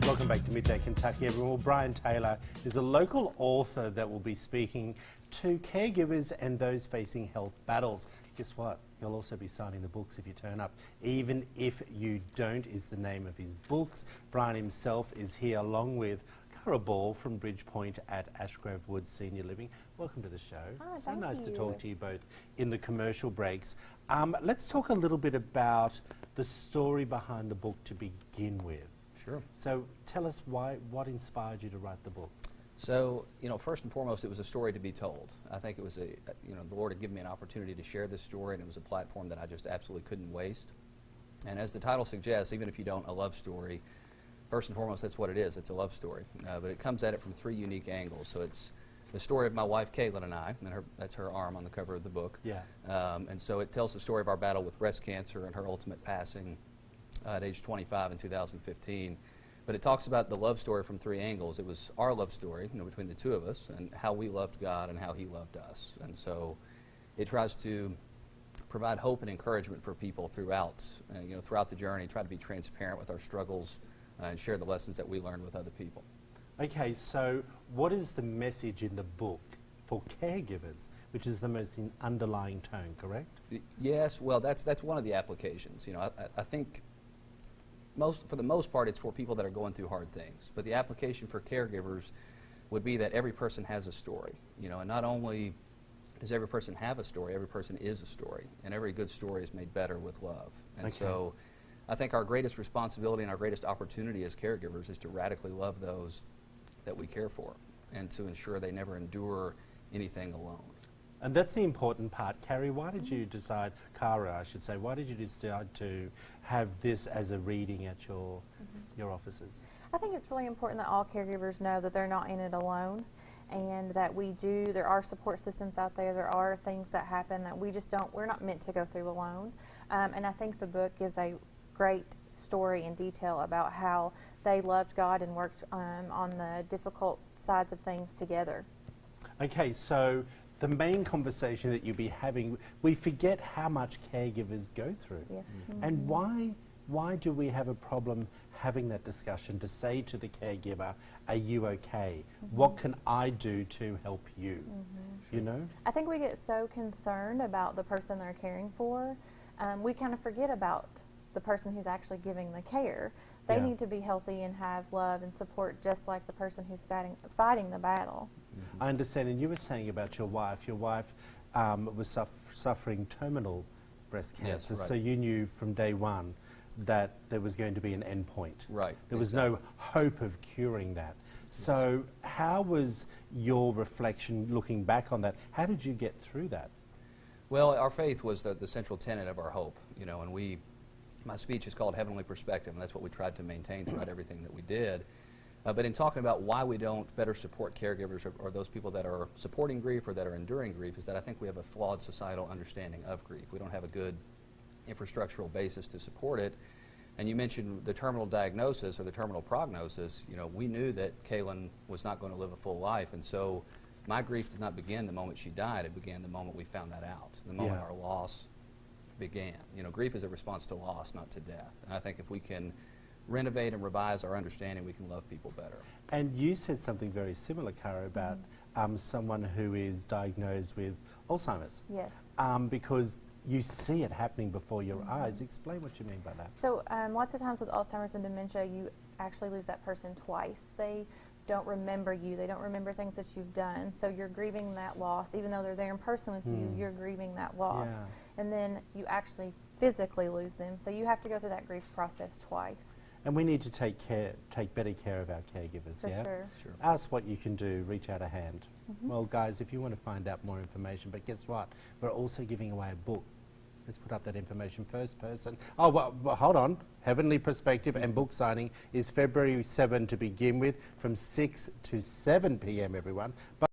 Welcome back to Midday Kentucky, everyone. Well, Bryan Taylor is a local author that will be speaking to caregivers and those facing health battles. Guess what? He'll also be signing the books if you turn up. Even If You Don't is the name of his books. Bryan himself is here along with Cara Ball from Bridgepointe at Ashgrove Woods Senior Living. Welcome to the show. Oh, so nice to you. talk to you both in the commercial breaks. Let's talk a little bit about the story behind the book to begin with. Sure. So tell us what inspired you to write the book? So, first and foremost, it was a story to be told. I think it was the Lord had given me an opportunity to share this story, and it was a platform that I just absolutely couldn't waste. And as the title suggests, even if you don't, a love story, first and foremost, that's what it is. It's a love story. But it comes at it from three unique angles. So it's the story of my wife, Caitlin, and I, and that's her arm on the cover of the book. Yeah. And so it tells the story of our battle with breast cancer and her ultimate passing at age 25 in 2015. But it talks about the love story from three angles. It was our love story, between the two of us, and how we loved God and how He loved us. And so it tries to provide hope and encouragement for people throughout the journey, try to be transparent with our struggles and share the lessons that we learned with other people. Okay, so what is the message in the book for caregivers, which is the most underlying tone, correct? Yes, well, that's one of the applications. I think for the most part, it's for people that are going through hard things. But the application for caregivers would be that every person has a story. And not only does every person have a story, every person is a story. And every good story is made better with love. And so I think our greatest responsibility and our greatest opportunity as caregivers is to radically love those that we care for and to ensure they never endure anything alone. And that's the important part. Carrie, why did you decide, Cara, I should say, why did you decide to have this as a reading at your offices? I think it's really important that all caregivers know that they're not in it alone, and that there are support systems out there, there are things that happen that we're not meant to go through alone. And I think the book gives a great story in detail about how they loved God and worked on the difficult sides of things together. Okay, so the main conversation that you'll be having, we forget how much caregivers go through. Yes. And why do we have a problem having that discussion to say to the caregiver, are you okay? What can I do to help you? I think we get so concerned about the person they're caring for, we kind of forget about the person who's actually giving the care. They need to be healthy and have love and support just like the person who's fighting the battle. I understand, and you were saying about your wife. Your wife was suffering terminal breast cancer, Yes, right. so you knew from day one that there was going to be an end point. Right. There was no hope of curing that. So how was your reflection looking back on that? How did you get through that? Well, our faith was the central tenet of our hope, and my speech is called Heavenly Perspective, and that's what we tried to maintain throughout everything that we did. But in talking about why we don't better support caregivers or those people that are supporting grief or that are enduring grief, is that I think we have a flawed societal understanding of grief. We don't have a good infrastructural basis to support it. And you mentioned the terminal diagnosis or the terminal prognosis. We knew that Caitlin was not going to live a full life, and so my grief did not begin the moment she died. It began the moment we found that out, the moment our loss began. Grief is a response to loss, not to death. And I think if we can renovate and revise our understanding, we can love people better. And you said something very similar, Cara, about someone who is diagnosed with Alzheimer's. Yes. Because you see it happening before your eyes. Explain what you mean by that. So lots of times with Alzheimer's and dementia, you actually lose that person twice. They don't remember you. They don't remember things that you've done. So you're grieving that loss. Even though they're there in person with you, you're grieving that loss. Yeah. And then you actually physically lose them. So you have to go through that grief process twice. And we need to take better care of our caregivers. For sure. Ask what you can do, reach out a hand. Well, guys, if you want to find out more information, but guess what? We're also giving away a book. Let's put up that information. First person. Oh, well, hold on. Heavenly Perspective and book signing is February 7 to begin with, from 6 to 7 p.m. everyone. But